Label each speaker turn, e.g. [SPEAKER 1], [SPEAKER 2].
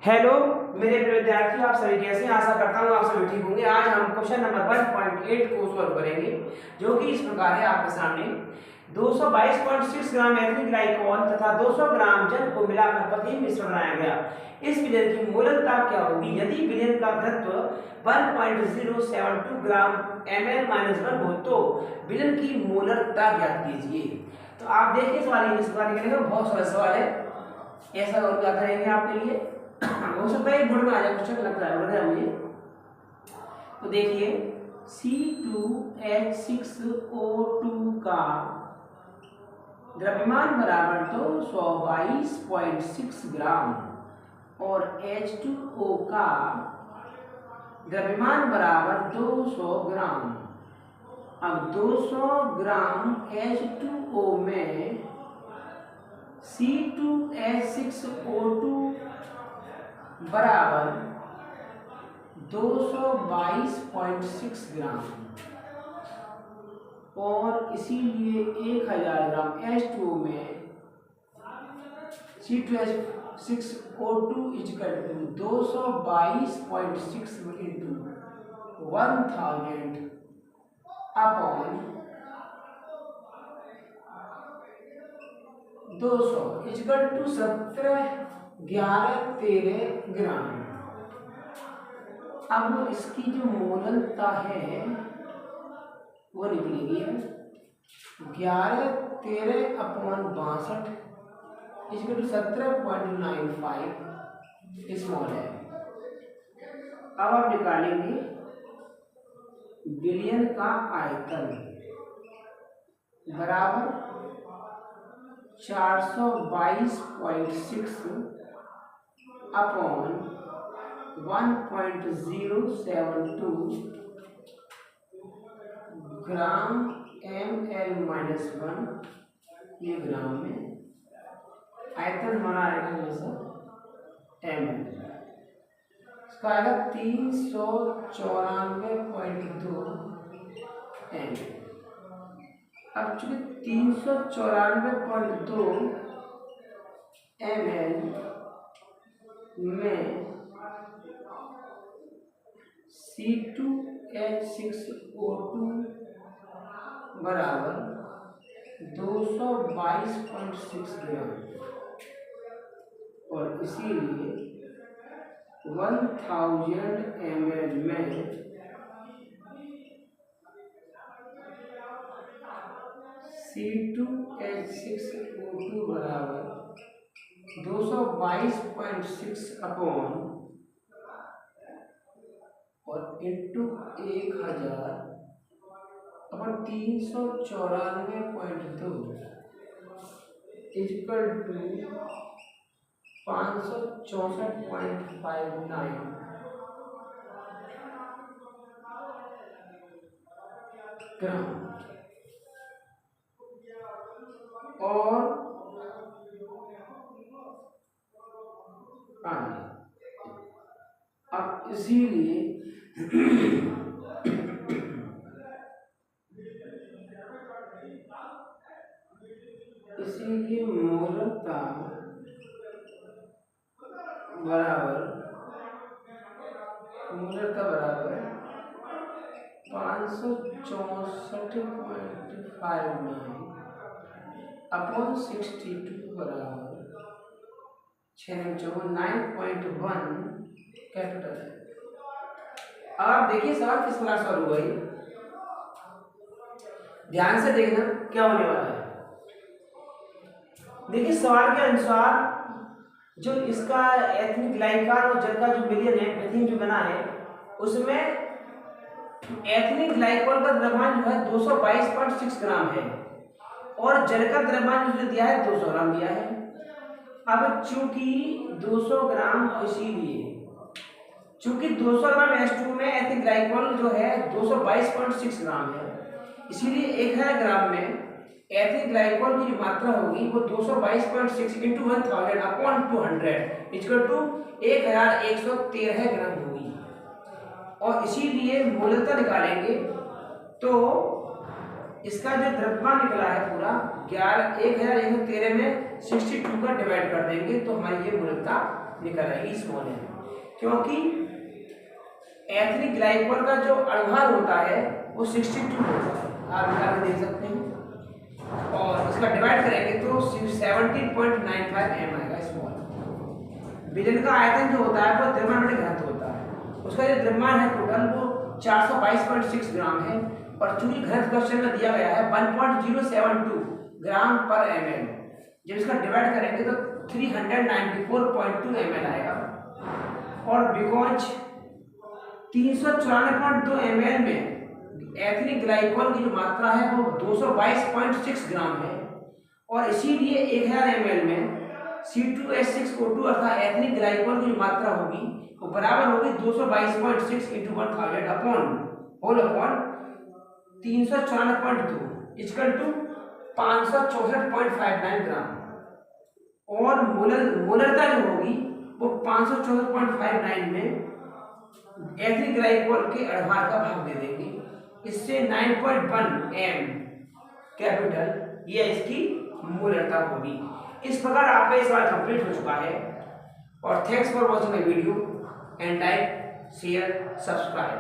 [SPEAKER 1] Hello मेरे प्रिय विद्यार्थियों, आप सभी कैसे हैं? आशा करता हूँ आप सभी ठीक होंगे। आज हम क्वेश्चन नंबर 1.8 को सॉल्व करेंगे, जो कि इस प्रकार है आपके सामने। 222.6 ग्राम एथिलीन ग्लाइकोल तथा 200 ग्राम जल को मिलाकर पतली मिश्रण बनाया गया। इस विलयन की मोलकता क्या होगी यदि विलयन का घनत्व 1.072 ग्राम ml-1 हो तो विलयन की मोलकता ज्ञात कीजिए। तो आप देखिए सवाल इस बार करेंगे, बहुत सारा सवाल है, ऐसा और क्या करेंगे आपके लिए। हो सकता है बोर्ड में आ जाए, क्वेश्चन लगता है मुझे। तो देखिए C2H6O2 का द्रव्यमान बराबर 222.6 ग्राम और H2O का द्रव्यमान बराबर 200 ग्राम। अब 200 ग्राम H2O में C2H6O2 बराबर 222.6 ग्राम और इसीलिए 1000 ग्राम H2O में C2H6O2 equal to 222.6 into 1000 upon 200 equal to 171113 gram. अब इसकी जो मोलकता है वो निकलेगी 1113 अपॉन 62 इक्वल टू 17.95 स्मॉल है। अब आप निकालेंगे विलयन का आयतन बराबर 422.6 अपॉन 1.072 ग्राम ml-1, ये ग्राम में आयतन हमारा आएगा जैसा ml, इसका आएगा 394.2 ml। अब चूंकि 394.2 ml में C2H6O2 बराबर 222.6 ग्राम और इसीलिए 1000 ml में C2H6O2 बराबर 222.6 अपॉन और into 1000 upon 394.2 equal to 564.59 gram और अब इसीलिए मोलकता बराबर 564.59 अपॉन 62 बराबर 9.1 कैपिटल है। अब आप देखिए सवाल किस प्रकार सॉल्व हुआ है, ध्यान से देखना क्या होने वाला है। देखिए सवाल के अनुसार जो इसका एथिलीन ग्लाइकॉल और जल का जो विलयन है, एथिलीन जो बना है, उसमें एथिलीन ग्लाइकॉल का द्रव्यमान जो है 222.6 ग्राम है और जल का द्रव्यमान जो दिया है 200 ग्राम दिया है। अब चूंकि 200 ग्राम, इसीलिए चूंकि 200 ग्राम H2 में एथिलीन ग्लाइकॉल जो है 222.6 ग्राम है, इसीलिए 1000 ग्राम में एथिलीन ग्लाइकॉल की जो मात्रा होगी वो 222.6 इंटू 1000 अपॉन 200 इक्वल टू 1113 ग्राम होगी। और इसीलिए मोलकता निकालेंगे तो इसका जो द्रव्यमान निकला है पूरा 1113 में 62 का डिवाइड कर देंगे तो हमारी ये मोलकता निकल आएगी स्मॉल एम, क्योंकि एथनिक ग्लाइकोल का जो अणुभार होता है वो 62 होता है, आप निकाल के देख सकते हैं, और इसका डिवाइड करेंगे तो 17.95 एम आएगा स्मॉल। विलयन का आयतन जो होता है वो द्रव्यमान बटे घनत्व होता है, उसका जो द्रव्यमान है टोटल वो 422.6 ग्राम है, और चूंकि घनत्व क्वेश्चन में दिया गया है 1.072 ग्राम पर ml, जब इसका डिवाइड करेंगे तो 394.2 ml आएगा, और बिकॉज 394.2 ml में एथनिक ग्लाइकोल की जो मात्रा है वो 222.6 ग्राम है, और इसीलिए 1000 ml में C2H6O2 अर्थात एथनिक ग्लाइकोल की जो मात्रा होगी वो बराबर होगी 222.6 into 1000 upon whole upon 394.2 equal to 564.59 gram, और मोलरता जो होगी वो 564.59 में एथनिक ग्लाइकोल के अणुभार का भाग दे देंगे, इससे 9.1 एम कैपिटल ये इसकी मोलरता होगी। इस प्रकार आपका इस बार कंप्लीट हो चुका है, और thanks for watching my video and like share subscribe.